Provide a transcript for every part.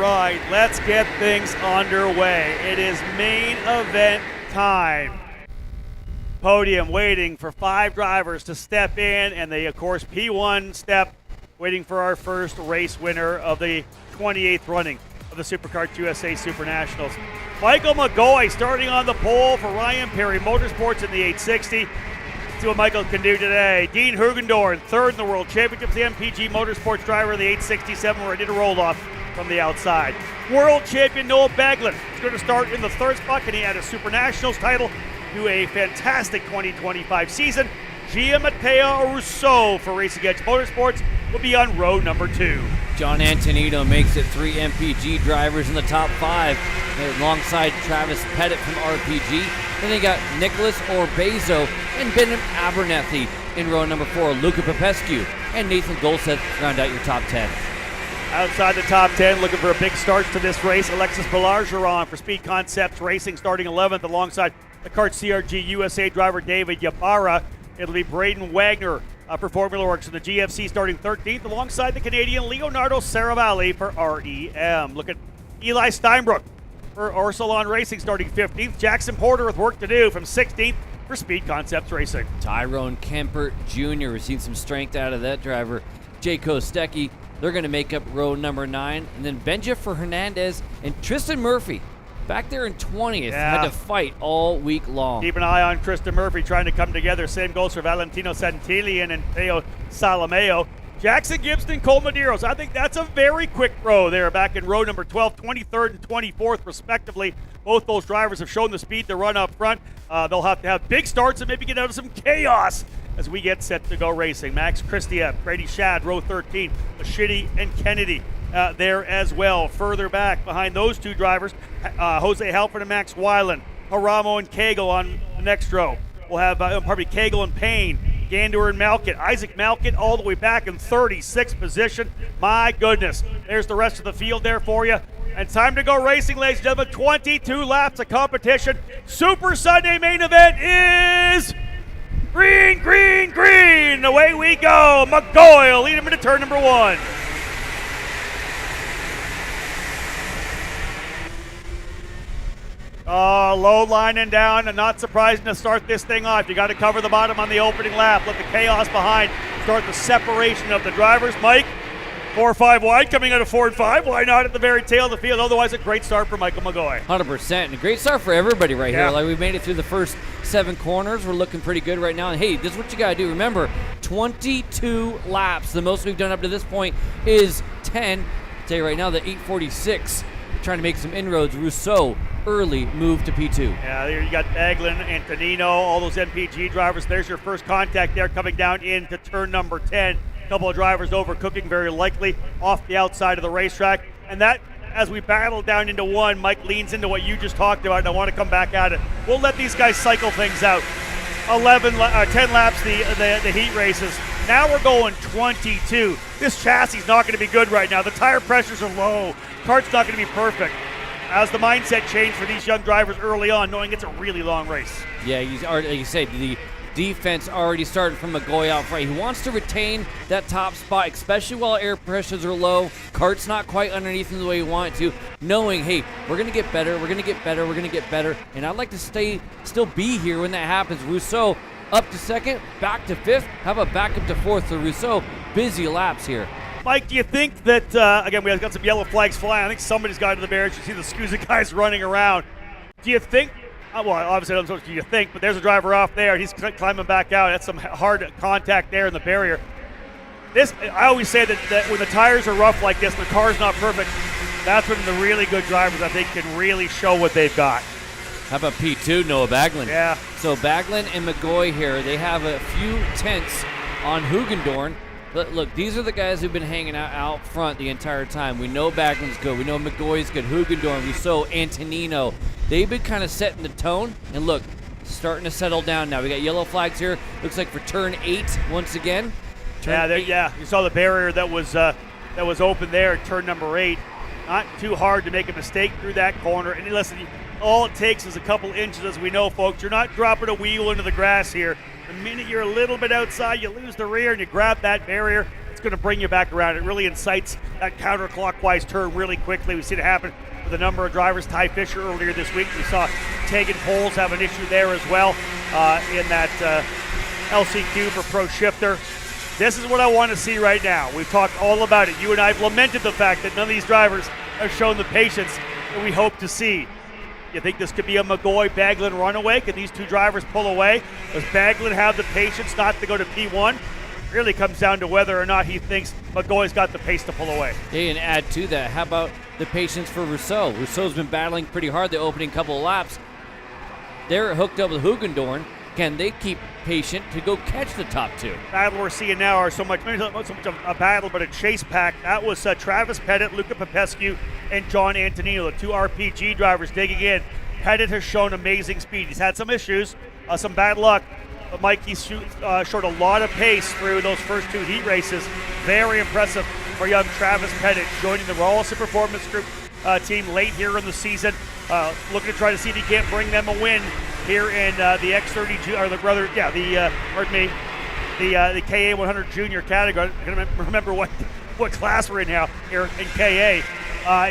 right, let's get things underway. It is main event time. Podium waiting for 5 drivers to step in, and they, of course, P1 step, waiting for our first race winner of the 28th running of the Kart USA SuperNationals. Michael McGoy starting on the pole for Ryan Perry Motorsports in the 860. See what Michael can do today. Dean Hugendorn, third in the World Championships, the MPG Motorsports driver of the 867, ready to roll off from the outside. World champion Noah Baglin is going to start in the third spot, and he had a Supernationals title to a fantastic 2025 season. Gia Matteo Rousseau for Racing Edge Motorsports will be on row number 2. John Antonino makes it 3 MPG drivers in the top 5 alongside Travis Pettit from RPG. Then they got Nicholas Orbezo and Ben Abernethy in row number 4. Luca Popescu and Nathan Golseth round out your top 10. Outside the top 10, looking for a big start to this race, Alexis Bergeron for Speed Concepts Racing starting 11th alongside the Kart CRG USA driver David Ybarra. It'll be Braden Wagner for Formula Works in the GFC starting 13th alongside the Canadian Leonardo Saravalli for REM. Look at Eli Steinbrook for Orsolon Racing starting 15th. Jackson Porter with work to do from 16th for Speed Concepts Racing. Tyrone Kemper Jr. We've seen some strength out of that driver. Jay Kostecki, they're going to make up row number 9. And then Benja for Hernandez and Tristan Murphy back there in 20th. Had to fight all week long. Keep an eye on Tristan Murphy trying to come together. Same goes for Valentino Santillan and Teo Salameo. Jackson Gibson and Cole Medeiros. I think that's a very quick row there back in row number 12, 23rd and 24th respectively. Both those drivers have shown the speed to run up front. They'll have to have big starts and maybe get out of some chaos as we get set to go racing. Max Christia, Brady Shad, row 13, Lashidi and Kennedy there as well. Further back behind those 2 drivers, Jose Halpern and Max Weiland, Haramo and Cagle on the next row. We'll have Cagle and Payne, Gander and Malkin, Isaac Malkin all the way back in 36th position. My goodness, there's the rest of the field there for you. And time to go racing, ladies and gentlemen. 22 laps of competition. Super Sunday main event is green, green, green. Away we go. McGoy will lead him into turn number 1. Low line and down, and not surprising to start this thing off. You got to cover the bottom on the opening lap. Let the chaos behind start the separation of the drivers. Mike, 4-5 wide, coming out of 4 and 5. Why not at the very tail of the field? Otherwise, a great start for Michael McGoy. 100%, and a great start for everybody right here. Like, we made it through the first 7 corners. We're looking pretty good right now. And hey, this is what you got to do. Remember, 22 laps. The most we've done up to this point is 10. I'll tell you right now, the 846. Trying to make some inroads. Rousseau early move to P2. Yeah, there you got Baglin, Antonino, all those MPG drivers. There's your first contact there coming down into turn number 10. A couple of drivers overcooking very likely off the outside of the racetrack. And that, as we battle down into 1, Mike leans into what you just talked about, and I want to come back at it. We'll let these guys cycle things out. 10 laps the heat races. Now we're going 22. This chassis is not going to be good right now. The tire pressures are low. Kart's not going to be perfect. As the mindset change for these young drivers early on, knowing it's a really long race. Yeah, like you said, the defense already started from McGoy out front. He wants to retain that top spot, especially while air pressures are low. Kart's not quite underneath him the way you want it to, knowing, hey, we're going to get better, we're going to get better, we're going to get better, and I'd like to still be here when that happens. Rousseau up to 2nd, back to 5th. How about back up to 4th? So Rousseau, busy laps here. Mike, do you think that, again, we have got some yellow flags flying. I think somebody's got to the barriers. You see the SKUSA guys running around. Do you think, well, obviously I don't know what you think, but there's a driver off there. He's climbing back out. That's some hard contact there in the barrier. I always say that when the tires are rough like this, the car's not perfect, that's when the really good drivers, I think, can really show what they've got. How about P2, Noah Baglin? Yeah. So Baglin and McGoy here, they have a few tenths on Hugendorn. Look, these are the guys who've been hanging out front the entire time. We know Baglin's good. We know McGoy's good. Hugendorn, Rousseau, Antonino. They've been kind of setting the tone. And look, starting to settle down now. We got yellow flags here. Looks like for turn 8 once again. You saw the barrier that was open there at turn number 8. Not too hard to make a mistake through that corner. And listen, all it takes is a couple inches, as we know, folks. You're not dropping a wheel into the grass here. The minute you're a little bit outside, you lose the rear and you grab that barrier. it's going to bring you back around. It really incites that counterclockwise turn really quickly. We've seen it happen with a number of drivers. Ty Fisher earlier this week. We saw Tegan Poles have an issue there as well in that LCQ for Pro Shifter. This is what I want to see right now. We've talked all about it. You and I have lamented the fact that none of these drivers have shown the patience that we hope to see. You think this could be a McGoy-Baglin runaway? Could these two drivers pull away? Does Baglin have the patience not to go to P1? Really comes down to whether or not he thinks McGoy's got the pace to pull away. Hey, and add to that, how about the patience for Rousseau? Rousseau's been battling pretty hard the opening couple of laps. They're hooked up with Hugendorn. Can they keep patient to go catch the top two? Battle we're seeing now are maybe not so much of a battle, but a chase pack. That was Travis Pettit, Luca Popescu, and John Antonino, the two RPG drivers digging in. Pettit has shown amazing speed. He's had some issues, some bad luck, but Mike, he showed a lot of pace through those first two heat races. Very impressive for young Travis Pettit, joining the Rawlson Performance Group team late here in the season. Looking to try to see if he can't bring them a win here in the X32, or the KA100 junior category. I can't remember what class we're in now here in KA.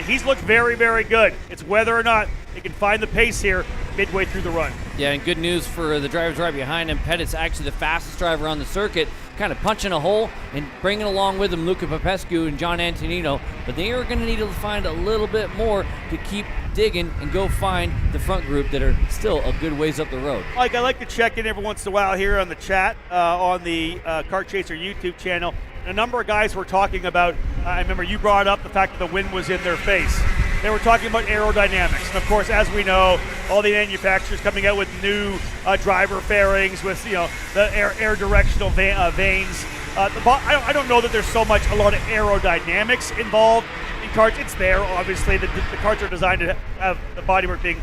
He's looked very, very good. It's whether or not they can find the pace here midway through the run. Yeah, and good news for the drivers right behind him. Pettit's actually the fastest driver on the circuit, kind of punching a hole and bringing along with him Luca Popescu and John Antonino. But they are going to need to find a little bit more to keep digging and go find the front group that are still a good ways up the road. Mike, I like to check in every once in a while here on the chat on the Kart Chaser YouTube channel. A number of guys were talking about, I remember you brought up the fact that the wind was in their face. They were talking about aerodynamics. And of course, as we know, all the manufacturers coming out with new driver fairings with, the air directional vanes. I don't know that there's a lot of aerodynamics involved in karts. It's there, obviously. The karts are designed to have the bodywork being,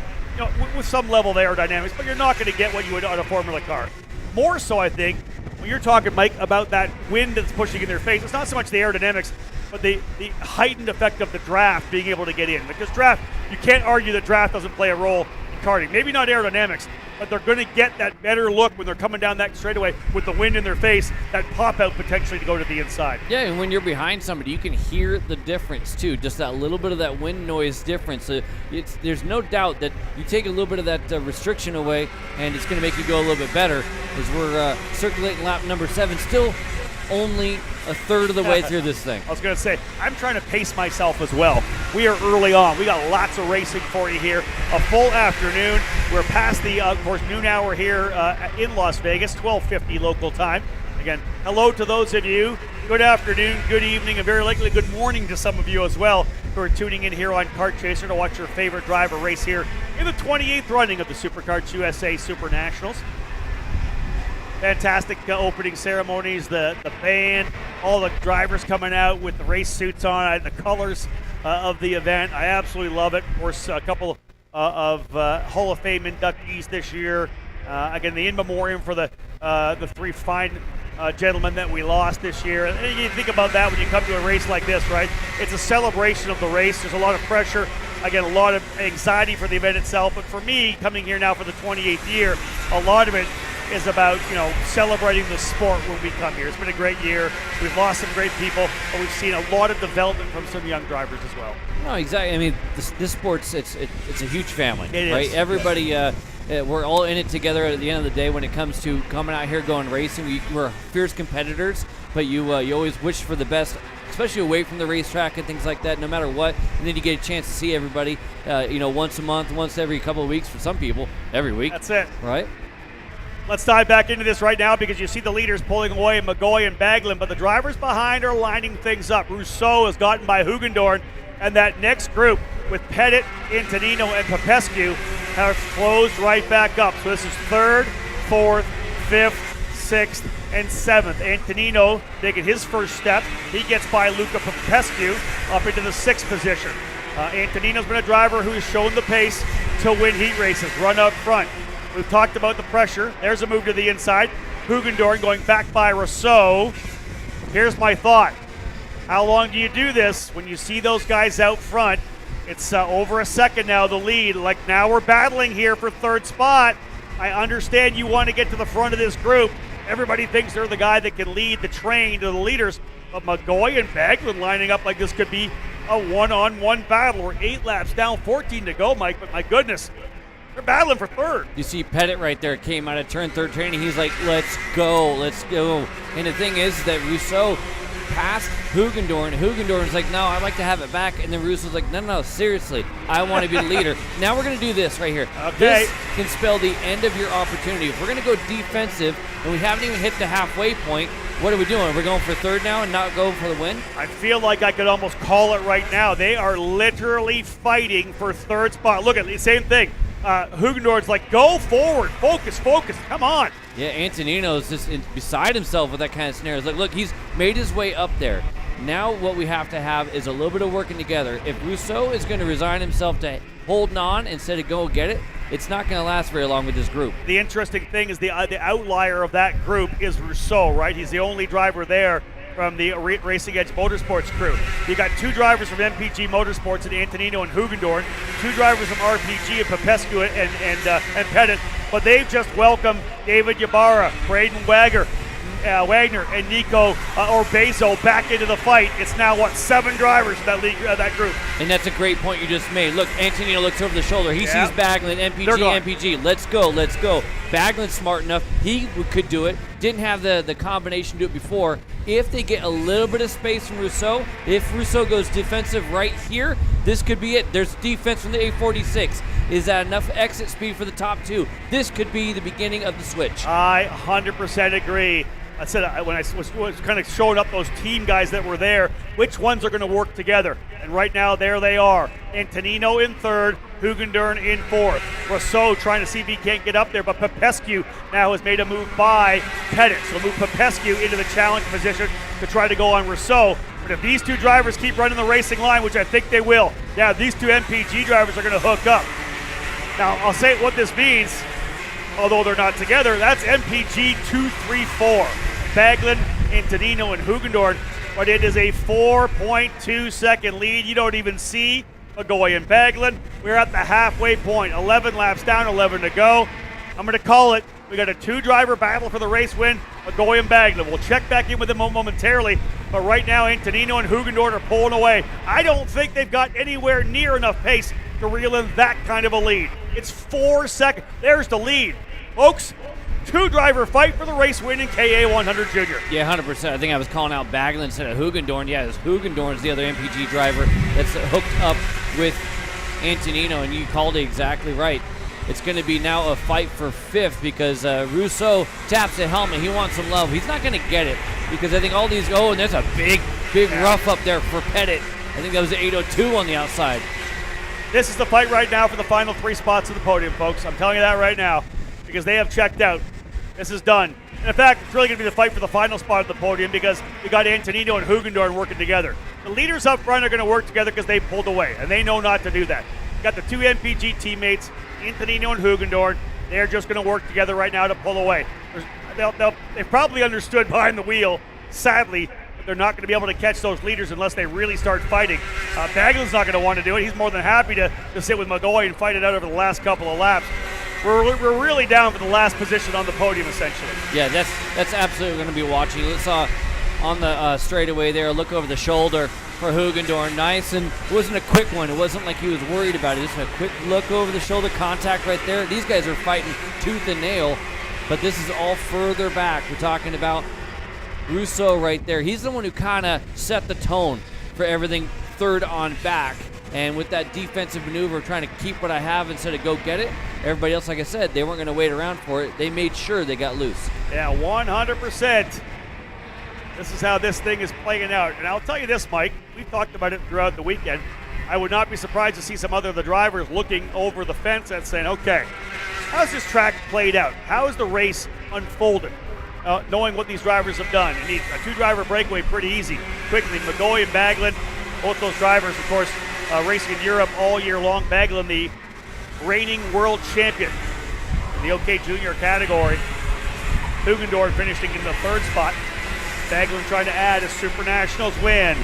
with some level of aerodynamics, but you're not going to get what you would on a Formula car. More so, I think, when you're talking, Mike, about that wind that's pushing in their face, it's not so much the aerodynamics, but the heightened effect of the draft being able to get in. Because draft, you can't argue that draft doesn't play a role in karting. Maybe not aerodynamics, but they're going to get that better look when they're coming down that straightaway with the wind in their face, that pop out potentially to go to the inside. Yeah, and when you're behind somebody, you can hear the difference too, just that little bit of that wind noise difference. There's no doubt that you take a little bit of that restriction away, and it's going to make you go a little bit better. As we're circulating lap number 7, still only a third of the way through this thing. I was going to say, I'm trying to pace myself as well. We are early on. We got lots of racing for you here. A full afternoon. We're past the, of course, noon hour here in Las Vegas, 12:50 local time. Again, hello to those of you. Good afternoon, good evening, and very likely good morning to some of you as well who are tuning in here on Kart Chaser to watch your favorite driver race here in the 28th running of the SuperKarts USA SuperNationals. Fantastic opening ceremonies, the band, all the drivers coming out with the race suits on, the colors of the event. I absolutely love it. Of course, a couple of Hall of Fame inductees this year. Again, the in memoriam for the three fine gentlemen that we lost this year. And you think about that when you come to a race like this, right? It's a celebration of the race. There's a lot of pressure. Again, a lot of anxiety for the event itself. But for me, coming here now for the 28th year, a lot of it is about, celebrating the sport when we come here. It's been a great year. We've lost some great people, but we've seen a lot of development from some young drivers as well. No, exactly. I mean, this sport's it's a huge family, right? Is. Everybody, we're all in it together at the end of the day when it comes to coming out here going racing. We're fierce competitors, but you always wish for the best, especially away from the racetrack and things like that, no matter what. And then you get a chance to see everybody, once a month, once every couple of weeks for some people, every week. That's it. Right? Let's dive back into this right now because you see the leaders pulling away, McGoy and Baglin, but the drivers behind are lining things up. Rousseau has gotten by Hugendorn, and that next group with Pettit, Antonino, and Popescu have closed right back up. So this is 3rd, 4th, 5th, 6th, and 7th. Antonino taking his first step. He gets by Luca Popescu up into the 6th position. Antonino's been a driver who has shown the pace to win heat races, run up front. We've talked about the pressure. There's a move to the inside. Hugendorn going back by Rousseau. Here's my thought. How long do you do this when you see those guys out front? It's over a second now, the lead. Like now we're battling here for 3rd spot. I understand you want to get to the front of this group. Everybody thinks they're the guy that can lead the train to the leaders. But McGoy and Baglin lining up like this could be a one-on-one battle. We're 8 laps down, 14 to go, Mike, but my goodness, they're battling for third. You see Pettit right there came out of turn 3 training. He's like, let's go. And the thing is that Rousseau passed Hugendorn. Hugendorn's like, no, I'd like to have it back. And then Rousseau's like, no, seriously, I want to be the leader. Now we're going to do this right here. Okay. This can spell the end of your opportunity. If we're going to go defensive and we haven't even hit the halfway point, what are we doing? We're going for third now and not go for the win? I feel like I could almost call it right now. They are literally fighting for third spot. Look at the same thing. Hugendorf's like, go forward, focus, come on. Yeah, Antonino's just beside himself with that kind of scenario. Look, he's made his way up there. Now what we have to have is a little bit of working together. If Rousseau is going to resign himself to holding on instead of go get it, it's not going to last very long with this group. The interesting thing is the outlier of that group is Rousseau, right? He's the only driver there from the Racing Edge Motorsports crew. You got 2 drivers from MPG Motorsports and Antonino and Hugendorn, 2 drivers from RPG and Popescu and Pettit, but they've just welcomed David Ybarra, Braden Wagner, and Nico Orbezo back into the fight. It's now, 7 drivers in that group. And that's a great point you just made. Look, Antonino looks over the shoulder. He sees Baglin, MPG. Let's go. Baglin's smart enough. He could do it. Didn't have the combination to do it before. If they get a little bit of space from Rousseau, if Rousseau goes defensive right here, this could be it. There's defense from the A46. Is that enough exit speed for the top 2? This could be the beginning of the switch. I 100% agree. I said when I was kind of showing up those team guys that were there, which ones are going to work together. And right now, there they are. Antonino in 3rd, Hugendorn in 4th. Rousseau trying to see if he can't get up there, but Popescu now has made a move by Pettit. So move Popescu into the challenge position to try to go on Rousseau. But if these 2 drivers keep running the racing line, which I think they will, these 2 MPG drivers are going to hook up. Now, I'll say what this means. Although they're not together, that's MPG 2-3-4. Baglin, Antonino, and Hugendorn, but it is a 4.2 second lead. You don't even see McGoy and Baglin. We're at the halfway point. 11 laps down, 11 to go. I'm going to call it. We got a 2-driver battle for the race win, McGoy and Baglin. We'll check back in with them momentarily, but right now Antonino and Hugendorn are pulling away. I don't think they've got anywhere near enough pace to reel in that kind of a lead. It's 4 seconds. There's the lead. Folks, 2-driver fight for the race win in KA100 Junior. Yeah, 100%. I think I was calling out Baglin instead of Hugendorn. Yeah, it's Hugendorn's the other MPG driver that's hooked up with Antonino, and you called it exactly right. It's going to be now a fight for 5th because Rousseau taps the helmet. He wants some love. He's not going to get it because I think all these and there's a big rough up there for Pettit. I think that was 802 on the outside. This is the fight right now for the final 3 spots of the podium, folks. I'm telling you that right now because they have checked out. This is done. And in fact, it's really going to be the fight for the final spot of the podium because we got Antonino and Hugendorn working together. The leaders up front are going to work together because they pulled away, and they know not to do that. Got the 2 MPG teammates, Antonino and Hugendorn. They're just going to work together right now to pull away. They've probably understood behind the wheel, sadly, that they're not going to be able to catch those leaders unless they really start fighting. Baglin's not going to want to do it. He's more than happy to sit with McGoy and fight it out over the last couple of laps. We're really down for the last position on the podium, essentially. Yeah, that's absolutely going to be watching. You saw on the straightaway there, look over the shoulder for Hugendorn. Nice, and it wasn't a quick one. It wasn't like he was worried about it. Just a quick look over the shoulder, contact right there. These guys are fighting tooth and nail, but this is all further back. We're talking about Rousseau right there. He's the one who kind of set the tone for everything third on back. And with that defensive maneuver, trying to keep what I have instead of go get it, everybody else, like I said, they weren't going to wait around for it. They made sure they got loose. Yeah, 100%. This is how this thing is playing out. And I'll tell you this, Mike, we've talked about it throughout the weekend. I would not be surprised to see some other of the drivers looking over the fence and saying, okay, how's this track played out? How is the race unfolded? Knowing what these drivers have done. You need a 2-driver breakaway pretty easy. Quickly, McGoy and Baglin, both those drivers, of course, racing in Europe all year long. Baglin, the reigning world champion in the OK Junior category. Hugendorf finishing in the 3rd spot. Baglin trying to add a SuperNationals win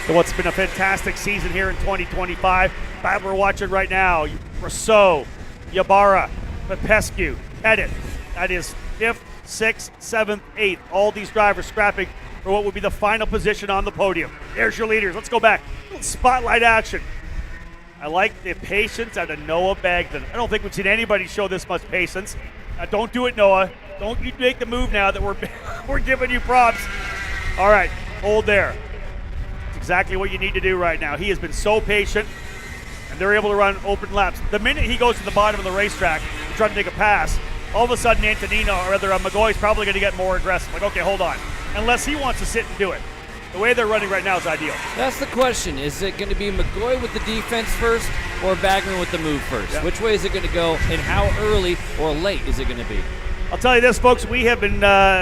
to what's been a fantastic season here in 2025. Battle we're watching right now, Rousseau, Ybarra, Popescu, Pettit. That is 5th, 6th, 7th, 8th. All these drivers scrapping for what would be the final position on the podium. There's your leaders. Let's go back. Spotlight action. I like the patience out of Noah Bagden. I don't think we've seen anybody show this much patience. Don't do it, Noah. Don't you make the move now that we're giving you props. All right, hold there. It's exactly what you need to do right now. He has been so patient, and they're able to run open laps. The minute he goes to the bottom of the racetrack and try to take a pass, all of a sudden Antonino, or rather McGoy's probably going to get more aggressive. Like, okay, hold on. Unless he wants to sit and do it. The way they're running right now is ideal. That's the question. Is it going to be McGoy with the defense first or Bagman with the move first? Yep. Which way is it going to go, and how early or late is it going to be? I'll tell you this, folks. We have been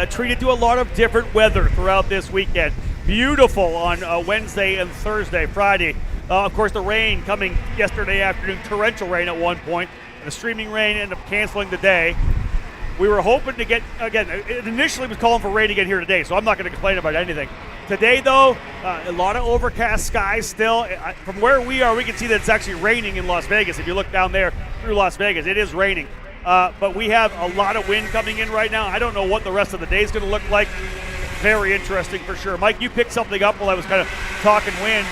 treated to a lot of different weather throughout this weekend. Beautiful on Wednesday and Thursday. Friday, of course, the rain coming yesterday afternoon, torrential rain at one point, and the streaming rain ended up canceling the day. We were hoping to get, again, it initially was calling for rain again here today, so I'm not going to complain about anything. Today, though, a lot of overcast skies still. From where we are, we can see that it's actually raining in Las Vegas. If you look down there through Las Vegas, it is raining. But we have a lot of wind coming in right now. I don't know what the rest of the day is going to look like. Very interesting for sure. Mike, you picked something up while I was kind of talking wind.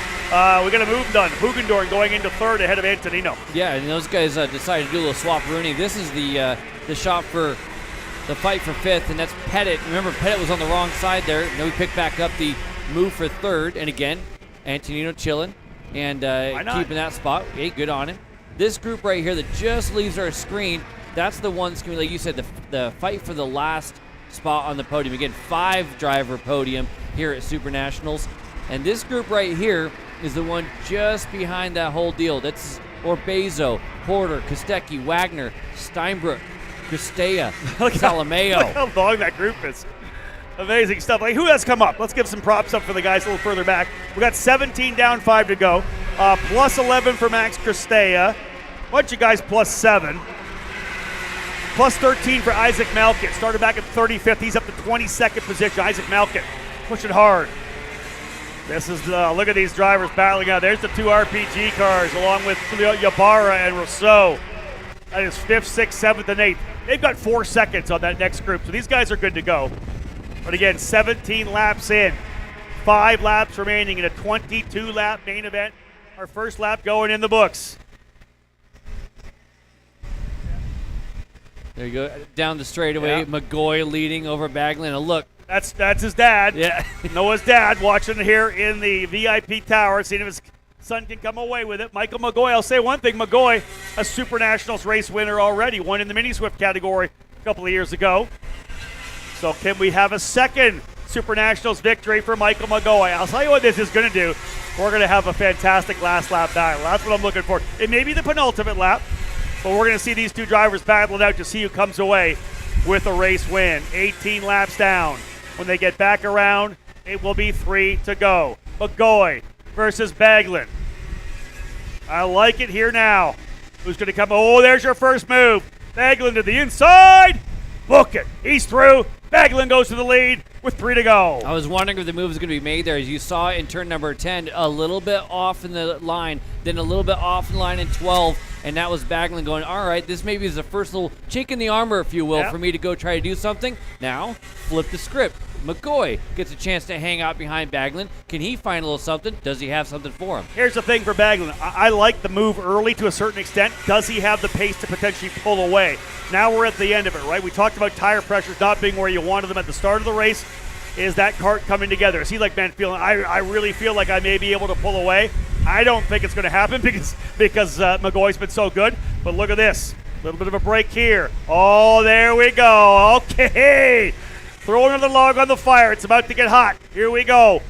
We got a move done. Hugendorn going into third ahead of Antonino. Yeah, and those guys decided to do a little swap rooning. This is the shot for the fight for fifth, and that's Pettit. Remember, Pettit was on the wrong side there. Now we pick back up the move for third, and again, Antonino chilling and keeping that spot. Hey, good on him. This group right here that just leaves our screen, that's the ones, like you said, the fight for the last spot on the podium. Again, 5-driver podium here at SuperNationals. And this group right here is the one just behind that whole deal. That's Orbezo, Porter, Kostecki, Wagner, Steinbrook, Cristea, Salameo. Look how long that group is. Amazing stuff. Like, who has come up? Let's give some props up for the guys a little further back. We got 17 down, 5 to go. Plus 11 for Max Cristea. Bunch of guys plus 7. Plus 13 for Isaac Malkin. Started back at 35th. He's up to 22nd position. Isaac Malkin pushing hard. This is look at these drivers battling out. There's the 2 RPG cars along with Ybarra and Rousseau. That is 5th, 6th, 7th, and 8th. They've got 4 seconds on that next group, so these guys are good to go. But again, 17 laps in. 5 laps remaining in a 22-lap main event. Our first lap going in the books. There you go, down the straightaway. Yeah. McGoy leading over Baglin. And look, that's his dad. Yeah. Noah's dad watching here in the VIP tower, seeing if his son can come away with it. Michael McGoy, I'll say one thing, McGoy, a SuperNationals race winner already, won in the Mini Swift category a couple of years ago. So can we have a second SuperNationals victory for Michael McGoy? I'll tell you what this is going to do. We're going to have a fantastic last lap battle. That's what I'm looking for. It may be the penultimate lap, but we're going to see these two drivers battle it out to see who comes away with a race win. 18 laps down. When they get back around, it will be 3 to go. McGoy versus Baglin. I like it here now. Who's going to come? Oh, there's your first move. Baglin to the inside. Look it. He's through. Baglin goes to the lead with 3 to go. I was wondering if the move was going to be made there. As you saw in turn number 10, a little bit off in the line, then a little bit off in line in 12, and that was Baglin going, all right, this maybe is the first little chink in the armor, if you will, for me to go try to do something. Now, flip the script. McGoy gets a chance to hang out behind Baglin. Can he find a little something? Does he have something for him? Here's the thing for Baglin. I like the move early to a certain extent. Does he have the pace to potentially pull away? Now we're at the end of it, right? We talked about tire pressures not being where you wanted them at the start of the race. Is that Kart coming together? Is he like, man, feeling, I really feel like I may be able to pull away? I don't think it's going to happen because McGoy's been so good. But look at this. A little bit of a break here. Oh, there we go. Okay. Throw another log on the fire. It's about to get hot. Here we go.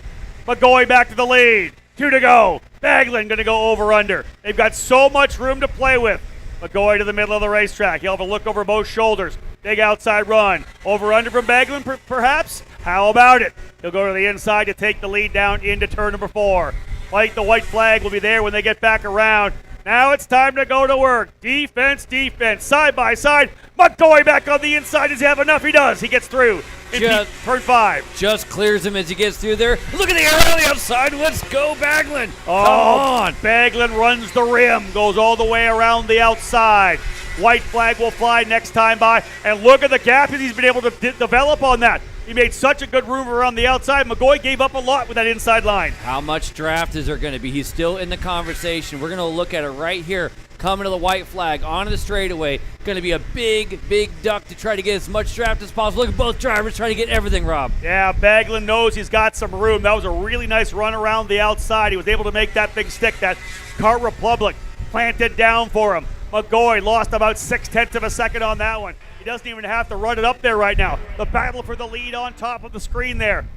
McGoy back to the lead. 2 to go. Baglin going to go over-under. They've got so much room to play with. McGoy to the middle of the racetrack. He'll have a look over both shoulders. Big outside run. Over-under from Baglin, perhaps? How about it? He'll go to the inside to take the lead down into turn number 4. Like the white flag will be there when they get back around. Now it's time to go to work. Defense, defense, side by side. McGoy back on the inside. Does he have enough? He does. He gets through. Turn 5. Just clears him as he gets through there. Look at the arrow on the outside. Let's go, Baglin. Oh, come on. Baglin runs the rim. Goes all the way around the outside. White flag will fly next time by. And look at the gap that he's been able to develop on that. He made such a good move around the outside. McGoy gave up a lot with that inside line. How much draft is there going to be? He's still in the conversation. We're going to look at it right here. Coming to the white flag, onto the straightaway. Going to be a big, big duck to try to get as much draft as possible. Look at both drivers trying to get everything, Rob. Yeah, Baglin knows he's got some room. That was a really nice run around the outside. He was able to make that thing stick. That Kart Republic planted down for him. McGoy lost about 0.6 of a second on that one. He doesn't even have to run it up there right now. The battle for the lead on top of the screen there.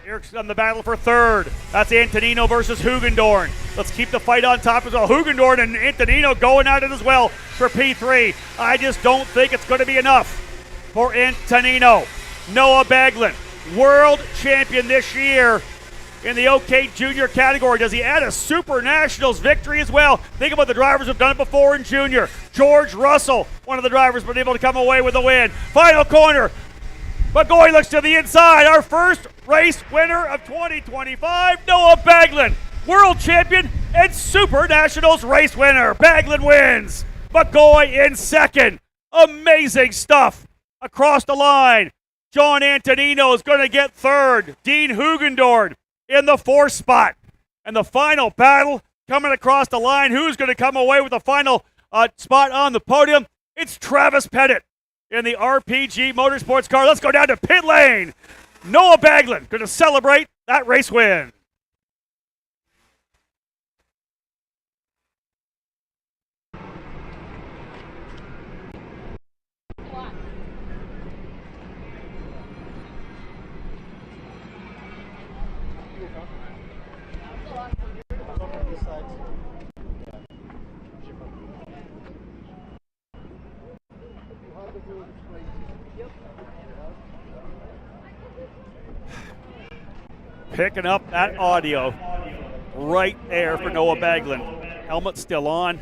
Here's on the battle for third. That's Antonino versus Hugendorn. Let's keep the fight on top as well. Hugendorn and Antonino going at it as well for P3. I just don't think it's going to be enough for Antonino. Noah Baglin, world champion this year in the OK Junior category. Does he add a Super Nationals victory as well? Think about the drivers who've done it before in Junior. George Russell, one of the drivers, been able to come away with a win. Final corner. McGoy looks to the inside. Our first race winner of 2025, Noah Baglin, world champion and Super Nationals race winner. Baglin wins. McGoy in second. Amazing stuff across the line. John Antonino is going to get third. Dean Hugendorn in the fourth spot. And the final battle coming across the line. Who's going to come away with the final spot on the podium? It's Travis Pettit in the RPG Motorsports car. Let's go down to pit lane. Noah Baglin going to celebrate that race win. Picking up that audio right there for Noah Baglin. Helmet still on.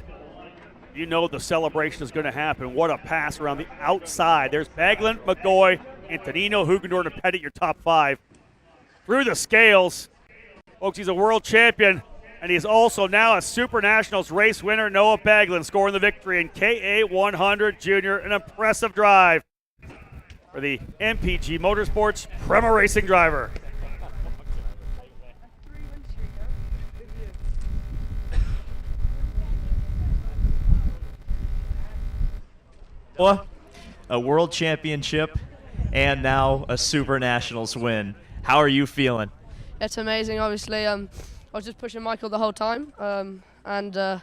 You know the celebration is going to happen. What a pass around the outside. There's Baglin, McGoy, Antonino, Hugendorn, and Pettit, your top five. Through the scales, folks, he's a world champion, and he's also now a Super Nationals race winner. Noah Baglin scoring the victory in KA100 Junior. An impressive drive for the MPG Motorsports Prema Racing driver. A world championship and now a Super Nationals win. How are you feeling? It's amazing, obviously. I was just pushing Michael the whole time, and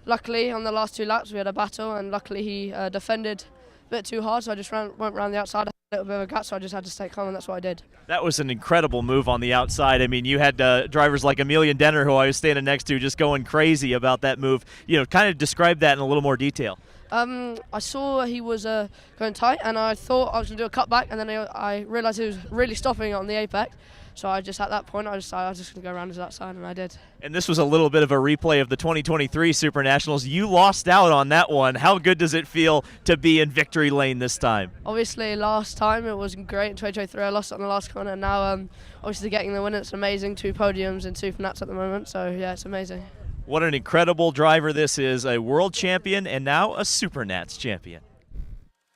luckily on the last two laps we had a battle, and luckily he defended a bit too hard, so I just went around the outside. A little bit of a gap, so I just had to stay calm, and that's what I did. That was an incredible move on the outside. I mean, you had drivers like Emilian Denner, who I was standing next to, just going crazy about that move. You know, kind of describe that in a little more detail. I saw he was going tight, and I thought I was going to do a cutback, and then I realised he was really stopping on the apex. So I just, at that point, I was just going to go around his outside, and I did. And this was a little bit of a replay of the 2023 Super Nationals. You lost out on that one. How good does it feel to be in victory lane this time? Obviously, last time it was great in 2023. I lost it on the last corner, and now obviously getting the win, it's amazing. 2 podiums and 2 Nats at the moment, so yeah, it's amazing. What an incredible driver this is, a world champion and now a Super Nats champion.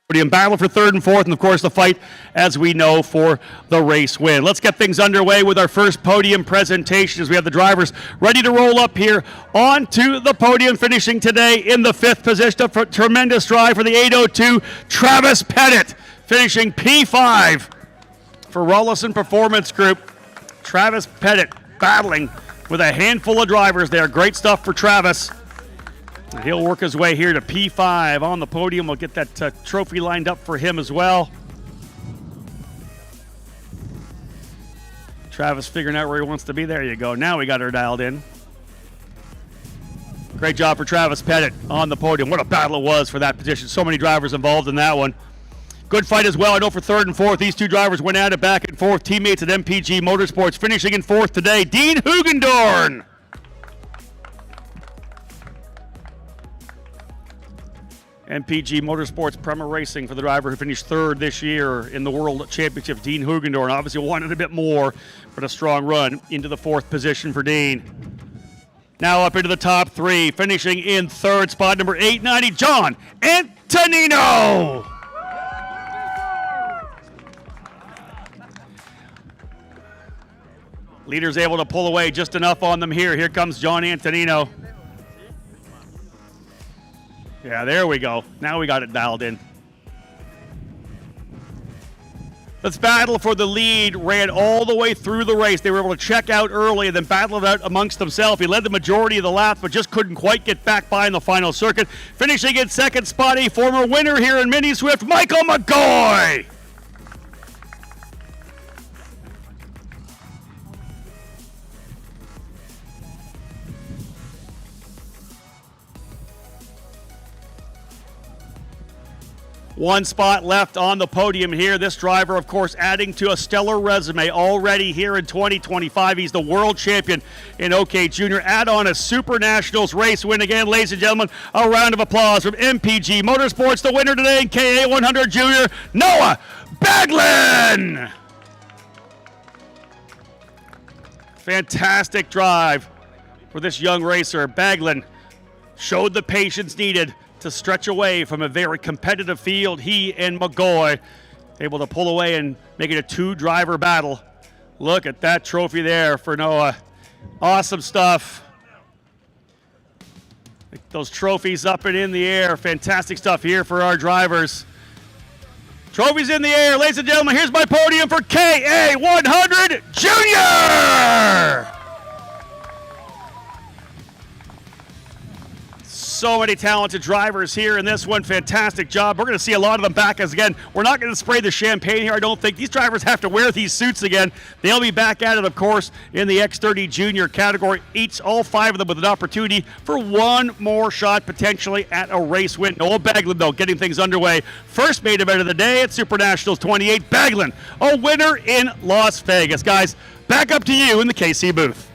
Podium battle for third and fourth, and of course the fight, as we know, for the race win. Let's get things underway with our first podium presentation as we have the drivers ready to roll up here onto the podium, finishing today in the 5th position. A tremendous drive for the 802, Travis Pettit, finishing P5 for Rollison Performance Group. Travis Pettit battling with a handful of drivers there. Great stuff for Travis. He'll work his way here to P5 on the podium. We'll get that trophy lined up for him as well. Travis figuring out where he wants to be. There you go. Now we got her dialed in. Great job for Travis Pettit on the podium. What a battle it was for that position. So many drivers involved in that one. Good fight as well. I know for third and fourth, these two drivers went at it back and forth. Teammates at MPG Motorsports finishing in fourth today. Dean Hugendorn. MPG Motorsports Prema Racing for the driver who finished third this year in the World Championship. Dean Hugendorn obviously wanted a bit more, but a strong run into the 4th position for Dean. Now up into the top 3, finishing in 3rd spot, number 890, John Antonino. Leader's able to pull away just enough on them here. Here comes John Antonino. Yeah, there we go. Now we got it dialed in. This battle for the lead ran all the way through the race. They were able to check out early and then battle it out amongst themselves. He led the majority of the laps, but just couldn't quite get back by in the final circuit. Finishing in 2nd spot, a former winner here in Mini Swift, Michael McGoy. One spot left on the podium here. This driver, of course, adding to a stellar resume already here in 2025. He's the world champion in OK Junior. Add on a SuperNationals race win again, ladies and gentlemen. A round of applause from MPG Motorsports, the winner today in KA100 Junior, Noah Baglin. Fantastic drive for this young racer. Baglin showed the patience needed to stretch away from a very competitive field. He and McGoy able to pull away and make it a 2-driver battle. Look at that trophy there for Noah. Awesome stuff. Those trophies up and in the air. Fantastic stuff here for our drivers. Trophies in the air. Ladies and gentlemen, here's my podium for KA100 Junior! So many talented drivers here in this one. Fantastic job. We're going to see a lot of them back as again. We're not going to spray the champagne here, I don't think. These drivers have to wear these suits again. They'll be back at it, of course, in the X30 Junior category. All 5 of them with an opportunity for one more shot, potentially, at a race win. Noah Baglin, though, getting things underway. First main event of the day at SuperNationals 28. Baglin, a winner in Las Vegas. Guys, back up to you in the KC booth.